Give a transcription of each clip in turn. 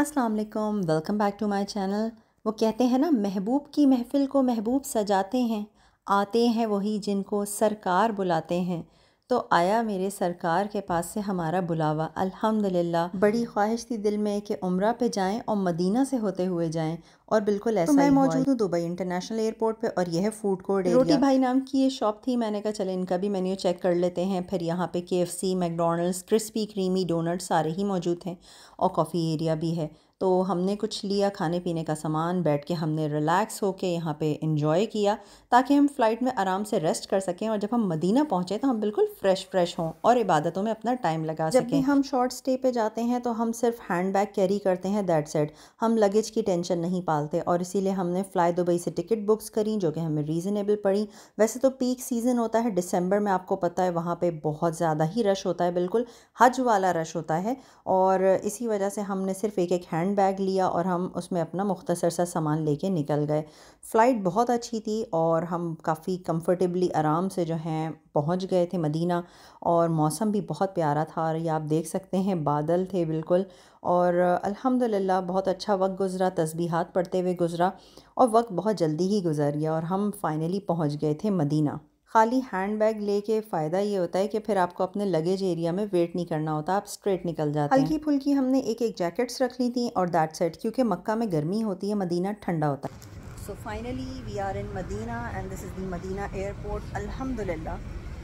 अस्सलाम वालेकुम, welcome back to my channel. वो कहते हैं ना, महबूब की महफ़िल को महबूब सजाते हैं, आते हैं वही जिनको सरकार बुलाते हैं। तो आया मेरे सरकार के पास से हमारा बुलावा, अल्हम्दुलिल्लाह। बड़ी ख्वाहिश थी दिल में कि उम्रा पे जाएं और मदीना से होते हुए जाएं, और बिल्कुल ऐसा ही हुआ। मैं मौजूद हूँ दुबई इंटरनेशनल एयरपोर्ट पे और यह है फूड कोर्ट एरिया। रोटी भाई नाम की ये शॉप थी। मैंने कहा चले इनका भी मेन्यू चेक कर लेते हैं। फिर यहाँ पे KFC, McDonald's, Krispy Kreme doughnut सारे ही मौजूद हैं और कॉफ़ी एरिया भी है। तो हमने कुछ लिया खाने पीने का सामान, बैठ के हमने रिलैक्स होके यहाँ पे एंजॉय किया ताकि हम फ़्लाइट में आराम से रेस्ट कर सकें और जब हम मदीना पहुँचे तो हम बिल्कुल फ्रेश हों और इबादतों में अपना टाइम लगा सकें। जब भी हम शॉर्ट स्टे पे जाते हैं तो हम सिर्फ हैंड बैग कैरी करते हैं, दैट्स इट। हम लगेज की टेंशन नहीं पालते और इसीलिए हमने फ़्लाई दुबई से टिकट बुक्स करी जो कि हमें रीज़नेबल पड़ी। वैसे तो पीक सीज़न होता है दिसंबर में, आपको पता है वहाँ पे बहुत ज़्यादा ही रश होता है, बिल्कुल हज वाला रश होता है। और इसी वजह से हमने सिर्फ एक हैंड बैग लिया और हम उसमें अपना मुख्तसर सा सामान लेके निकल गए। फ़्लाइट बहुत अच्छी थी और हम काफ़ी कंफर्टेबली आराम से जो हैं पहुंच गए थे मदीना। और मौसम भी बहुत प्यारा था और ये आप देख सकते हैं बादल थे बिल्कुल। और अल्हम्दुलिल्लाह बहुत अच्छा वक्त गुज़रा, तस्बीहात पढ़ते हुए गुज़रा और वक्त बहुत जल्दी ही गुज़र गया और हम फाइनली पहुंच गए थे मदीना। खाली हैंड बैग लेके फ़ायदा ये होता है कि फिर आपको अपने लगेज एरिया में वेट नहीं करना होता, आप स्ट्रेट निकल जाते हैं। हल्की फुल्की हमने एक जैकेट्स रख ली थी और दैट्स इट, क्योंकि मक्का में गर्मी होती है, मदीना ठंडा होता है। So finally we are in Medina and this is the Medina airport, अल्हम्दुलिल्लाह।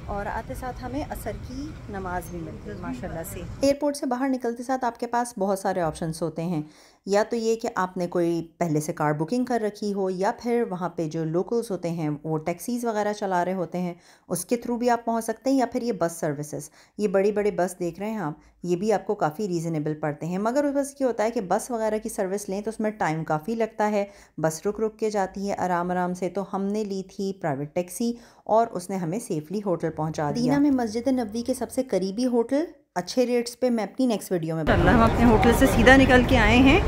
और आते साथ हमें असर की नमाज भी मिलती है माशाल्लाह से। एयरपोर्ट से बाहर निकलते साथ आपके पास बहुत सारे ऑप्शंस होते हैं, या तो ये कि आपने कोई पहले से कार बुकिंग कर रखी हो, या फिर वहाँ पे जो लोकल्स होते हैं वो टैक्सीज़ वगैरह चला रहे होते हैं, उसके थ्रू भी आप पहुँच सकते हैं। या फिर ये बस सर्विसेज, ये बड़ी बड़ी बस देख रहे हैं आप, ये भी आपको काफ़ी रीज़नेबल पड़ते हैं। मगर बस ये होता है कि बस वगैरह की सर्विस लें तो उसमें टाइम काफ़ी लगता है, बस रुक रुक के जाती है आराम आराम से। तो हमने ली थी प्राइवेट टैक्सी और उसने हमें सेफली होटल पहुंचा दिया। मदीना में मस्जिद नबवी के सबसे करीबी होटल अच्छे रेट्स पे मैं अपनी नेक्स्ट वीडियो में बताऊंगी। हम अपने होटल से सीधा निकल के आए हैं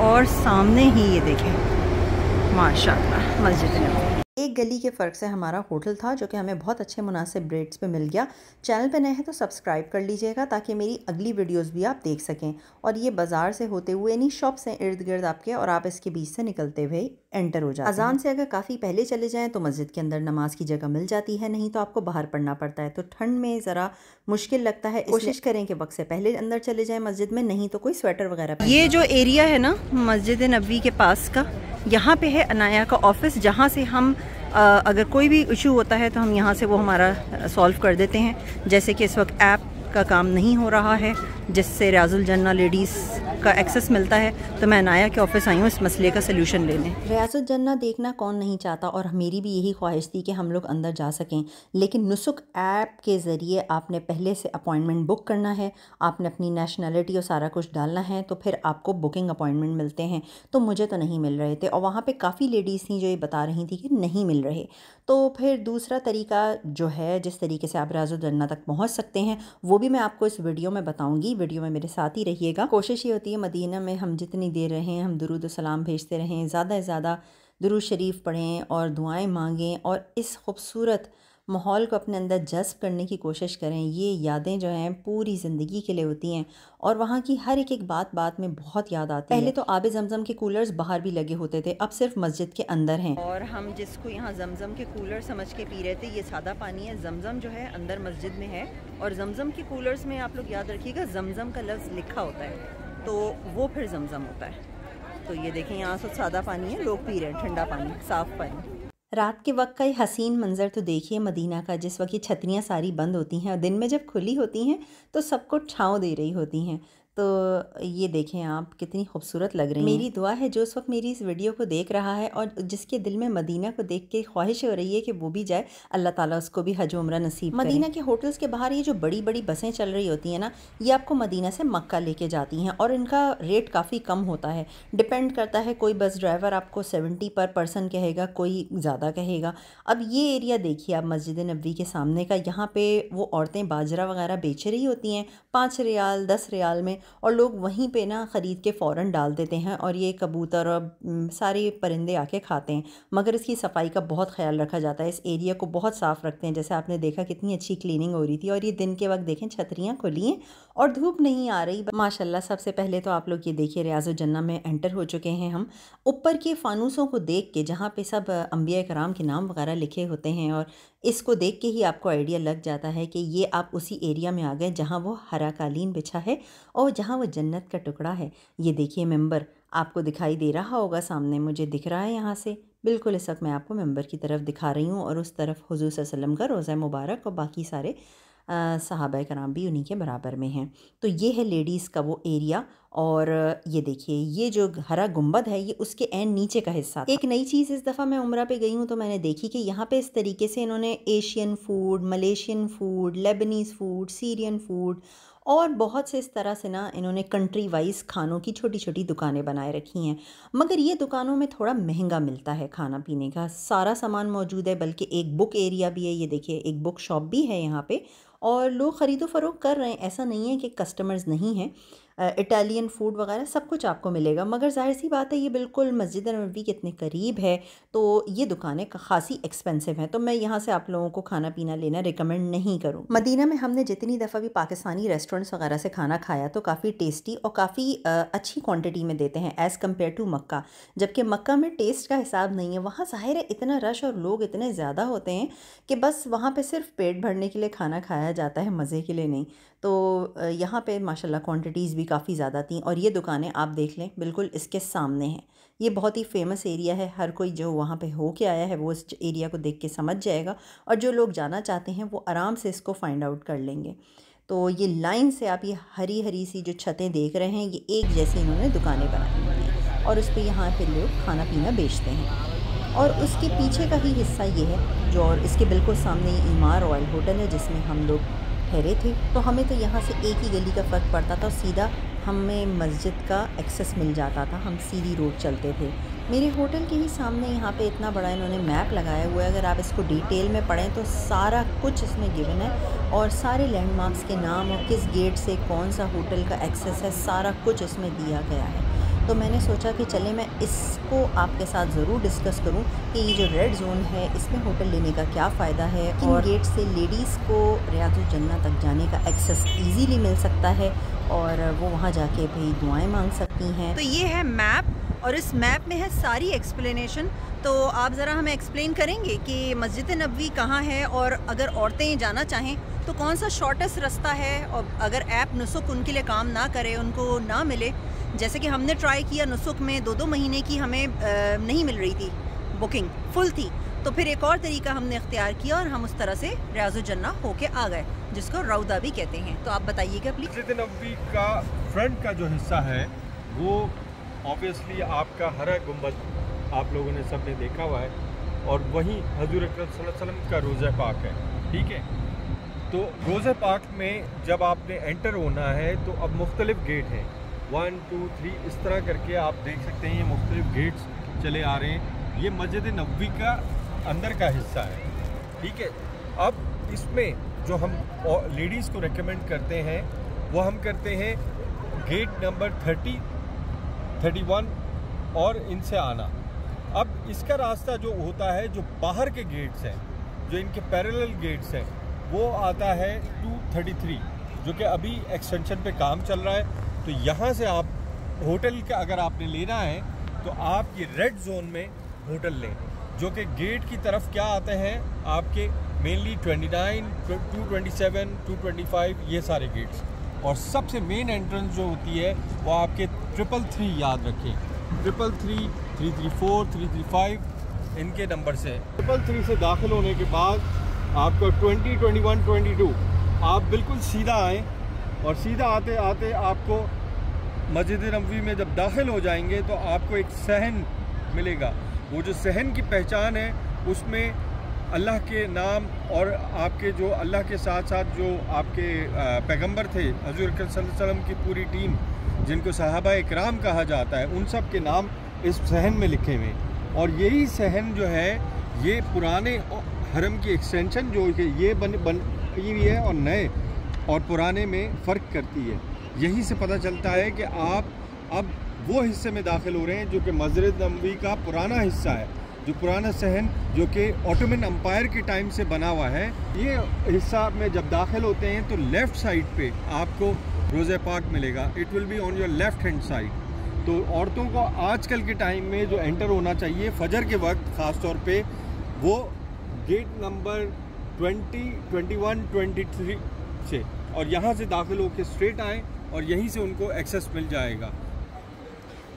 और सामने ही ये देखें माशाल्लाह मस्जिद नबवी। एक गली के फ़र्क से हमारा होटल था जो कि हमें बहुत अच्छे मुनासिब रेट्स पे मिल गया। चैनल पे नए हैं तो सब्सक्राइब कर लीजिएगा ताकि मेरी अगली वीडियोस भी आप देख सकें। और ये बाज़ार से होते हुए यानी शॉप्स हैं इर्द गिर्द आपके, और आप इसके बीच से निकलते हुए एंटर हो जाते हैं। अजान से अगर काफ़ी पहले चले जाएँ तो मस्जिद के अंदर नमाज की जगह मिल जाती है, नहीं तो आपको बाहर पढ़ना पड़ता है। तो ठंड में ज़रा मुश्किल लगता है, कोशिश करें कि वक्त से पहले अंदर चले जाएँ मस्जिद में, नहीं तो कोई स्वेटर वगैरह। ये जो एरिया है ना मस्जिद नबवी के पास का, यहाँ पे है अनाया का ऑफिस, जहाँ से हम अगर कोई भी इशू होता है तो हम यहाँ से वो हमारा सॉल्व कर देते हैं। जैसे कि इस वक्त ऐप का काम नहीं हो रहा है जिससे रियाजुल जन्ना लेडीज़ का एक्सेस मिलता है, तो मैं अनाया के ऑफिस आई हूँ इस मसले का सलूशन लेने। रियाजुल जन्ना देखना कौन नहीं चाहता, और मेरी भी यही ख्वाहिश थी कि हम लोग अंदर जा सकें। लेकिन नुसुक ऐप के ज़रिए आपने पहले से अपॉइंटमेंट बुक करना है, आपने अपनी नेशनलिटी और सारा कुछ डालना है, तो फिर आपको बुकिंग अपॉइंटमेंट मिलते हैं। तो मुझे तो नहीं मिल रहे थे और वहाँ पर काफ़ी लेडीज़ थी जो ये बता रही थी कि नहीं मिल रहे। तो फिर दूसरा तरीका जो है, जिस तरीके से आप रियाजुल जन्ना तक पहुँच सकते हैं, वो भी मैं आपको इस वीडियो में बताऊंगी। वीडियो में मेरे साथ ही रहिएगा। कोशिश ये होती है मदीना में हम जितनी देर रहें हम दुरूद व सलाम भेजते रहें, ज़्यादा से ज़्यादा दुरूद शरीफ पढ़ें और दुआएं मांगें और इस खूबसूरत माहौल को अपने अंदर जज्ब करने की कोशिश करें। ये यादें जो हैं पूरी ज़िंदगी के लिए होती हैं और वहाँ की हर एक बात बात में बहुत याद आती है। पहले तो आबे ज़मज़म के कूलर्स बाहर भी लगे होते थे, अब सिर्फ मस्जिद के अंदर हैं। और हम जिसको यहाँ ज़मज़म के कूलर समझ के पी रहे थे, ये सादा पानी है। ज़मज़म जो है अंदर मस्जिद में है, और ज़मज़म के कूलर्स में आप लोग याद रखिएगा ज़मज़म का लफ्ज़ लिखा होता है, तो वो फिर ज़मज़म होता है। तो ये देखें यहाँ से सादा पानी है, लोग पी रहे हैं ठंडा पानी, साफ़ पानी। रात के वक्त का ये हसीन मंज़र तो देखिए मदीना का, जिस वक्त ये छतरियाँ सारी बंद होती हैं और दिन में जब खुली होती हैं तो सबको छाँव दे रही होती हैं। तो ये देखें आप कितनी खूबसूरत लग रही हैं। मेरी दुआ है जो उस वक्त मेरी इस वीडियो को देख रहा है और जिसके दिल में मदीना को देख के ख्वाहिश हो रही है कि वो भी जाए, अल्लाह ताला उसको भी हज उम्रा नसीब करे। मदीना के होटल्स के बाहर ये जो बड़ी बड़ी बसें चल रही होती हैं ना, ये आपको मदीना से मक्का लेके जाती हैं और इनका रेट काफ़ी कम होता है। डिपेंड करता है, कोई बस ड्राइवर आपको 70 पर पर्सन कहेगा, कोई ज़्यादा कहेगा। अब ये एरिया देखिए आप मस्जिद नबवी के सामने का, यहाँ पे वो औरतें बाजरा वगैरह बेच रही होती हैं 5 रियाल 10 रियाल में, और लोग वहीं पे ना ख़रीद के फ़ौरन डाल देते हैं और ये कबूतर और सारे परिंदे आके खाते हैं। मगर इसकी सफाई का बहुत ख्याल रखा जाता है, इस एरिया को बहुत साफ़ रखते हैं। जैसे आपने देखा कितनी अच्छी क्लीनिंग हो रही थी, और ये दिन के वक्त देखें छतरियाँ खुली हैं और धूप नहीं आ रही माशाल्लाह। सबसे पहले तो आप लोग ये देखिए रियाज़ुल जन्नह में एंटर हो चुके हैं हम। ऊपर के फ़ानूसों को देख के, जहाँ पे सब अंबिया कराम के नाम वगैरह लिखे होते हैं, और इसको देख के ही आपको आइडिया लग जाता है कि ये आप उसी एरिया में आ गए जहाँ वो हरा कालीन बिछा है और जहाँ वो जन्नत का टुकड़ा है। ये देखिए मेंबर आपको दिखाई दे रहा होगा, सामने मुझे दिख रहा है यहाँ से बिल्कुल। इस वक्त मैं आपको मेंबर की तरफ दिखा रही हूँ, और उस तरफ हुज़ूर सल्लल्लाहु अलैहि वसल्लम का रोज़ा मुबारक और बाकी सारे सहाबा कराम भी उन्हीं के बराबर में हैं। तो ये है लेडीज़ का वो एरिया। और ये देखिए ये जो हरा गुंबद है ये उसके एंड नीचे का हिस्सा। एक नई चीज़ इस दफ़ा मैं उम्रा पे गई हूँ तो मैंने देखी कि यहाँ पे इस तरीके से इन्होंने Asian food, Malaysian food, Leibniz food, Syrian food और बहुत से इस तरह से ना इन्होंने कंट्री वाइज खानों की छोटी छोटी दुकानें बनाए रखी हैं। मगर ये दुकानों में थोड़ा महंगा मिलता है खाना पीने का, सारा सामान मौजूद है, बल्कि एक बुक एरिया भी है। ये देखिए एक बुक शॉप भी है यहाँ पे, और लोग ख़रीदो फ़रोख्त कर रहे हैं। ऐसा नहीं है कि कस्टमर्स नहीं हैं। इटालियन फ़ूड वगैरह सब कुछ आपको मिलेगा। मगर ज़ाहिर सी बात है ये बिल्कुल मस्जिद नबवी के इतने करीब है तो ये दुकानें खासी एक्सपेंसिव हैं, तो मैं यहाँ से आप लोगों को खाना पीना लेना रिकमेंड नहीं करूँ। मदीना में हमने जितनी दफ़ा भी पाकिस्तानी रेस्टोरेंट्स वगैरह से खाना खाया तो काफ़ी टेस्टी और काफ़ी अच्छी क्वान्टिटी में देते हैं एज़ कम्पेयर टू मक्का। जबकि मक्का में टेस्ट का हिसाब नहीं है, वहाँ ज़ाहिर है इतना रश और लोग इतने ज़्यादा होते हैं कि बस वहाँ पे सिर्फ पेट भरने के लिए खाना खाया जाता है, मज़े के लिए नहीं। तो यहाँ पे माशाल्लाह क्वांटिटीज़ भी काफ़ी ज़्यादा थी। और ये दुकानें आप देख लें बिल्कुल इसके सामने हैं। ये बहुत ही फेमस एरिया है, हर कोई जो वहाँ पे हो के आया है वो इस एरिया को देख के समझ जाएगा, और जो लोग जाना चाहते हैं वो आराम से इसको फाइंड आउट कर लेंगे। तो ये लाइन से आप ये हरी हरी सी जो छतें देख रहे हैं, ये एक जैसी इन्होंने दुकानें बनाई हुई हैं और उस पर यहाँ पे लोग खाना पीना बेचते हैं। और उसके पीछे का ही हिस्सा ये है जो, और इसके बिल्कुल सामने ईमार रॉयल होटल है जिसमें हम लोग ठहरे थे। तो हमें तो यहाँ से एक ही गली का फ़र्क पड़ता था, सीधा हमें मस्जिद का एक्सेस मिल जाता था, हम सीधी रोड चलते थे। मेरे होटल के ही सामने यहाँ पे इतना बड़ा इन्होंने मैप लगाया हुआ है, अगर आप इसको डिटेल में पढ़ें तो सारा कुछ इसमें गिवन है, और सारे लैंडमार्क्स के नाम और किस गेट से कौन सा होटल का एक्सेस है सारा कुछ इसमें दिया गया है। तो मैंने सोचा कि चले मैं इसको आपके साथ ज़रूर डिस्कस करूं कि ये जो रेड जोन है इसमें होटल लेने का क्या फ़ायदा है, और गेट से लेडीज़ को रियाज़ुल जन्नह तक जाने का एक्सेस इजीली मिल सकता है और वो वहाँ जाके भी दुआएं मांग सकती हैं। तो ये है मैप, और इस मैप में है सारी एक्सप्लेनेशन। तो आप ज़रा हमें एक्सप्लेन करेंगे कि मस्जिद नबवी कहाँ है, और अगर औरतें जाना चाहें तो कौन सा शॉर्टेस्ट रास्ता है, और अगर ऐप नुसुक उनके लिए काम ना करे, उनको ना मिले, जैसे कि हमने ट्राई किया नुसुक में 2-2 महीने की हमें नहीं मिल रही थी, बुकिंग फुल थी, तो फिर एक और तरीका हमने इख्तियार किया और हम उस तरह से रियाज़ुल जन्नह होके आ गए, जिसको रौदा भी कहते हैं। तो आप बताइएगा प्लीज़। मस्जिद नबवी का फ्रंट का जो हिस्सा है वो ऑब्वियसली आपका हरा गुंबद आप लोगों ने सबने देखा हुआ है, और वहीं हजूर अकरम सल्लल्लाहु अलैहि वसल्लम का रोज़ा पाक है, ठीक है। तो रोज़ा पाक में जब आपने एंटर होना है तो अब मुख्तलिफ गेट हैं, 1 2 3 इस तरह करके आप देख सकते हैं, ये मुख्तलिफ गेट्स चले आ रहे हैं। ये मस्जिद नबवी का अंदर का हिस्सा है, ठीक है। अब इसमें जो हम लेडीज़ को रेकमेंड करते हैं वो हम करते हैं गेट नंबर 30, 31 और इनसे आना। अब इसका रास्ता जो होता है, जो बाहर के गेट्स हैं, जो इनके पैरेलल गेट्स हैं, वो आता है 233, जो कि अभी एक्सटेंशन पे काम चल रहा है। तो यहाँ से आप होटल का अगर आपने लेना है तो आप ये रेड जोन में होटल लें, जो कि गेट की तरफ क्या आते हैं आपके मेनली 29, 227, 225 ये सारे गेट्स, और सबसे मेन एंट्रेंस जो होती है वो आपके 333 याद रखें, 333, 334, 335 इनके नंबर से। 333 से दाखिल होने के बाद आपको 20, 21, 22 आप बिल्कुल सीधा आएँ, और सीधा आते आते आपको मस्जिद नबवी में जब दाखिल हो जाएंगे तो आपको एक सहन मिलेगा। वो जो सहन की पहचान है उसमें अल्लाह के नाम, और आपके जो अल्लाह के साथ साथ जो आपके पैगंबर थे हज़ूर सल्लल्लाहु अलैहि वसल्लम की पूरी टीम, जिनको सहाबा इकराम कहा जाता है, उन सब के नाम इस सहन में लिखे हुए। और यही सहन जो है ये पुराने हरम की एक्सटेंशन जो कि ये बनी हुई है, और नए और पुराने में फ़र्क करती है। यहीं से पता चलता है कि आप अब वो हिस्से में दाखिल हो रहे हैं जो कि मस्जिद नबवी का पुराना हिस्सा है, जो पुराना सहन जो कि ऑटोमन एम्पायर के टाइम से बना हुआ है। ये हिस्सा में जब दाखिल होते हैं तो लेफ़्ट साइड पे आपको रोज़ा पाक मिलेगा। It will be on your left hand side. तो औरतों को आजकल के टाइम में जो एंटर होना चाहिए फजर के वक्त ख़ास तौर पे, वो गेट नंबर 20, 21, 23 से, और यहाँ से दाखिल होकर स्ट्रेट आएँ और यहीं से उनको एक्सेस मिल जाएगा।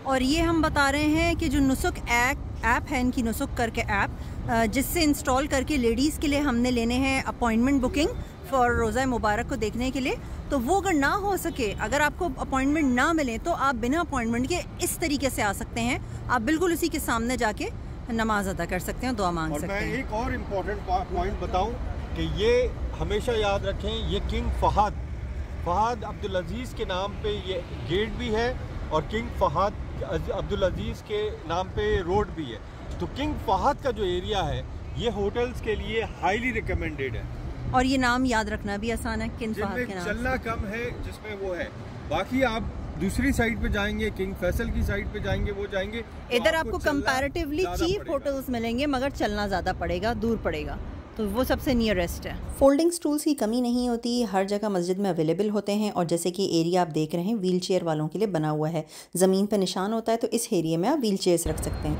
और ये हम बता रहे हैं कि जो नुसुक ऐप है, इनकी नुसुक करके ऐप, जिससे इंस्टॉल करके लेडीज़ के लिए हमने लेने हैं अपॉइंटमेंट बुकिंग फॉर रोज़ा मुबारक को देखने के लिए। तो वो अगर ना हो सके, अगर आपको अपॉइंटमेंट ना मिले, तो आप बिना अपॉइंटमेंट के इस तरीके से आ सकते हैं। आप बिल्कुल उसी के सामने जाके नमाज अदा कर सकते हैं, दुआ मांग सकते हैं। मैं एक और इम्पॉर्टेंट पॉइंट बताऊं कि ये हमेशा याद रखें, ये किंग फहद अब्दुल अजीज़ के नाम पे ये गेट भी है और किंग फहद अब्दुल अजीज़ के नाम पे रोड भी है। तो किंग फहद का जो एरिया है ये होटल्स के लिए हाईली रिकमेंडेड है, और ये नाम याद रखना भी आसान है, किंग फहद के नाम। चलना कम है जिसमें वो है। बाकी आप दूसरी साइड पे जाएंगे, किंग फैसल की साइड पे जाएंगे, वो जाएंगे तो इधर आपको कंपैरेटिवली चीप होटल्स मिलेंगे, मगर चलना ज़्यादा पड़ेगा, दूर पड़ेगा, तो वो सबसे नियरेस्ट है। फोल्डिंग स्टूल्स की कमी नहीं होती, हर जगह मस्जिद में अवेलेबल होते हैं। और जैसे कि एरिया आप देख रहे हैं व्हील चेयर वालों के लिए बना हुआ है, ज़मीन पर निशान होता है, तो इस एरिया में आप व्हील चेयर्स रख सकते हैं।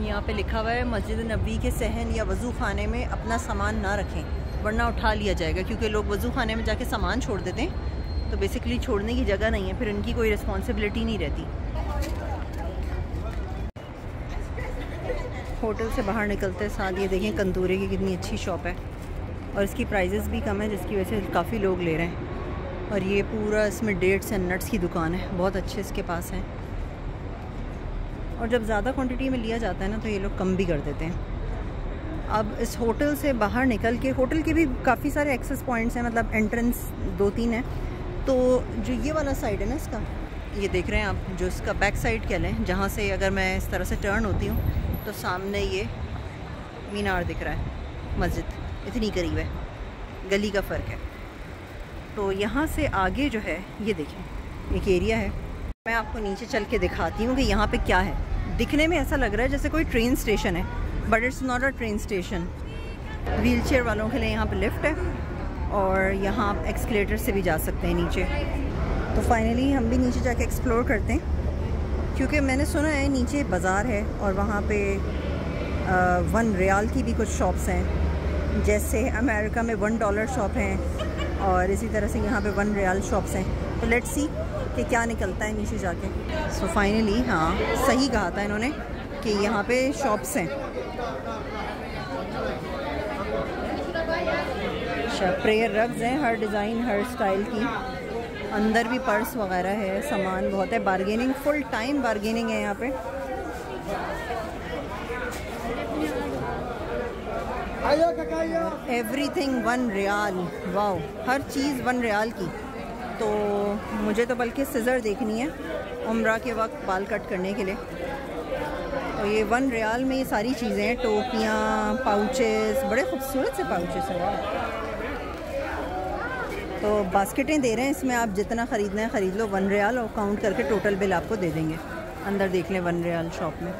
यहाँ पे लिखा हुआ है मस्जिद नबवी के सहन या वज़ू खाने में अपना सामान ना रखें, वरना उठा लिया जाएगा, क्योंकि लोग वज़ू खाने में जाके सामान छोड़ देते हैं, तो बेसिकली छोड़ने की जगह नहीं है, फिर इनकी कोई रिस्पॉन्सिबिलिटी नहीं रहती। होटल से बाहर निकलते साथ ये देखें कंदूरे की कितनी अच्छी शॉप है, और इसकी प्राइजेस भी कम है, जिसकी वजह से काफ़ी लोग ले रहे हैं। और ये पूरा इसमें डेट्स एंड नट्स की दुकान है, बहुत अच्छे इसके पास हैं। और जब ज़्यादा क्वांटिटी में लिया जाता है ना, तो ये लोग कम भी कर देते हैं। अब इस होटल से बाहर निकल के, होटल के भी काफ़ी सारे एक्सेस पॉइंट्स हैं, मतलब एंट्रेंस 2-3 है। तो जो ये वाला साइड है ना इसका, ये देख रहे हैं आप, जो इसका बैक साइड कह लें, जहाँ से अगर मैं इस तरह से टर्न होती हूँ तो सामने ये मीनार दिख रहा है, मस्जिद इतनी करीब है, गली का फ़र्क है। तो यहाँ से आगे जो है ये देखें एक एरिया है, मैं आपको नीचे चल के दिखाती हूँ कि यहाँ पे क्या है। दिखने में ऐसा लग रहा है जैसे कोई ट्रेन स्टेशन है, but it's not a train station. Wheel chair वालों के लिए यहाँ पे लिफ्ट है, और यहाँ आप एक्सकलेटर से भी जा सकते हैं नीचे। तो फाइनली हम भी नीचे जाके एक्सप्लोर करते हैं, क्योंकि मैंने सुना है नीचे बाज़ार है और वहाँ पे 1 रियाल की भी कुछ शॉप्स हैं, जैसे अमेरिका में $1 शॉप हैं, और इसी तरह से यहाँ पे 1 रियाल शॉप्स हैं। तो लेट्स सी कि क्या निकलता है नीचे जाके। सो फाइनली हाँ, सही कहा था इन्होंने कि यहाँ पे शॉप्स हैं। अच्छा, प्रेयर रग्स हैं, हर डिज़ाइन हर स्टाइल की। अंदर भी पर्स वगैरह है, सामान बहुत है। बार्गेनिंग, फुल टाइम बार्गेनिंग है यहाँ पे। एवरीथिंग 1 रियाल, वाओ, हर चीज़ 1 रियाल की। तो मुझे तो बल्कि सिज़र देखनी है उम्रा के वक्त बाल कट करने के लिए। तो ये 1 रियाल में ये सारी चीज़ें हैं, टोपियाँ, पाउचेस, बड़े खूबसूरत से पाउचेस हैं। तो बास्केटें दे रहे हैं, इसमें आप जितना ख़रीदना है ख़रीद लो, 1 रियाल, और काउंट करके टोटल बिल आपको दे देंगे। अंदर देख लें 1 रियाल शॉप में।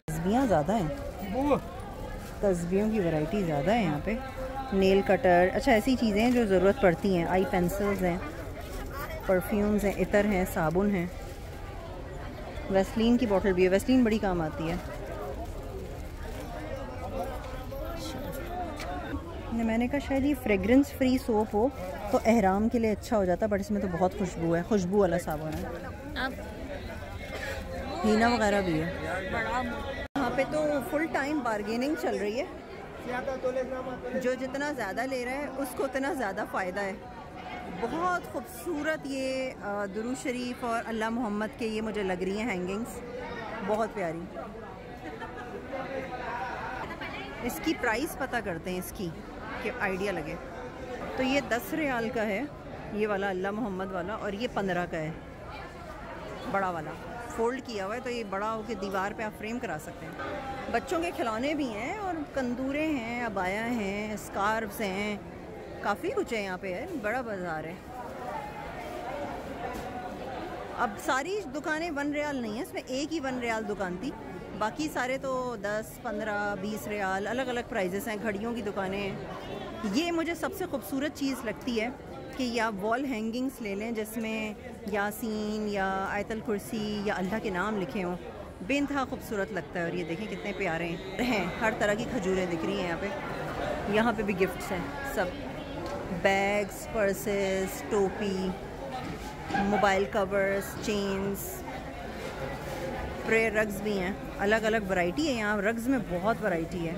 तस्बीहां ज़्यादा हैं, तस्बीहों की वैरायटी ज़्यादा है यहाँ पे। नेल कटर, अच्छा ऐसी चीज़ें हैं जो ज़रूरत पड़ती हैं। आई पेंसिल्स हैं, परफ्यूम्स हैं, इतर हैं, साबुन हैं, वैसलीन की बोतल भी है। वैसलीन बड़ी काम आती है। मैंने कहा शायद ये फ्रेगरेंस फ्री सोप हो तो एहराम के लिए अच्छा हो जाता, बट इसमें तो बहुत खुशबू है, खुशबू वाला साबुन है। हीना वगैरह भी है। यहाँ पे तो फुल टाइम बार्गेनिंग चल रही है, जो जितना ज़्यादा ले रहा है उसको उतना ज़्यादा फ़ायदा है। बहुत खूबसूरत ये दुरूद शरीफ और अल्लाह मोहम्मद के ये मुझे लग रही हैं हैंगिंग्स, बहुत प्यारी। इसकी प्राइस पता करते हैं इसकी, कि आइडिया लगे। तो ये 10 रियाल का है ये वाला अल्लाह मोहम्मद वाला, और ये 15 का है बड़ा वाला। फोल्ड किया हुआ है, तो ये बड़ा होकर दीवार पे आप फ्रेम करा सकते हैं। बच्चों के खिलौने भी हैं, और कंदूरे हैं, अबाया हैं, स्कार्फ्स हैं, काफ़ी कुछ है यहाँ पे है। बड़ा बाज़ार है। अब सारी दुकानें 1 रियाल नहीं है, इसमें एक ही 1 रियाल दुकान थी, बाकी सारे तो 10, 15, 20 रियाल अलग अलग प्राइजेस हैं। घड़ियों की दुकानें हैं। ये मुझे सबसे खूबसूरत चीज़ लगती है कि या वॉल हैंगिंग्स ले लें जिसमें यासीन या आयतल कुर्सी या अल्लाह के नाम लिखे हों, बेइंतहा खूबसूरत लगता है। और ये देखें कितने प्यारे हैं, हर तरह की खजूरें दिख रही हैं यहाँ पे। यहाँ पे भी गिफ्ट्स हैं, सब बैग्स, पर्सेस, टोपी, mobile covers, chains, prayer rugs भी हैं। अलग अलग वैरायटी है यहाँ, रग्स में बहुत वैरायटी है,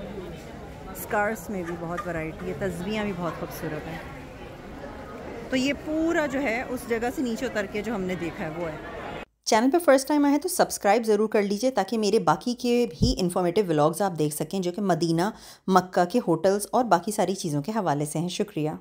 स्कार्स में भी बहुत वैरायटी है, तस्बीहां भी बहुत खूबसूरत हैं। तो ये पूरा जो है उस जगह से नीचे उतर के जो हमने देखा है वो है। चैनल पे फर्स्ट टाइम आए हैं तो सब्सक्राइब ज़रूर कर लीजिए ताकि मेरे बाकी के भी इन्फॉर्मेटिव व्लॉग्स आप देख सकें जो कि मदीना, मक्का के होटल्स और बाकी सारी चीज़ों के हवाले से हैं। शुक्रिया।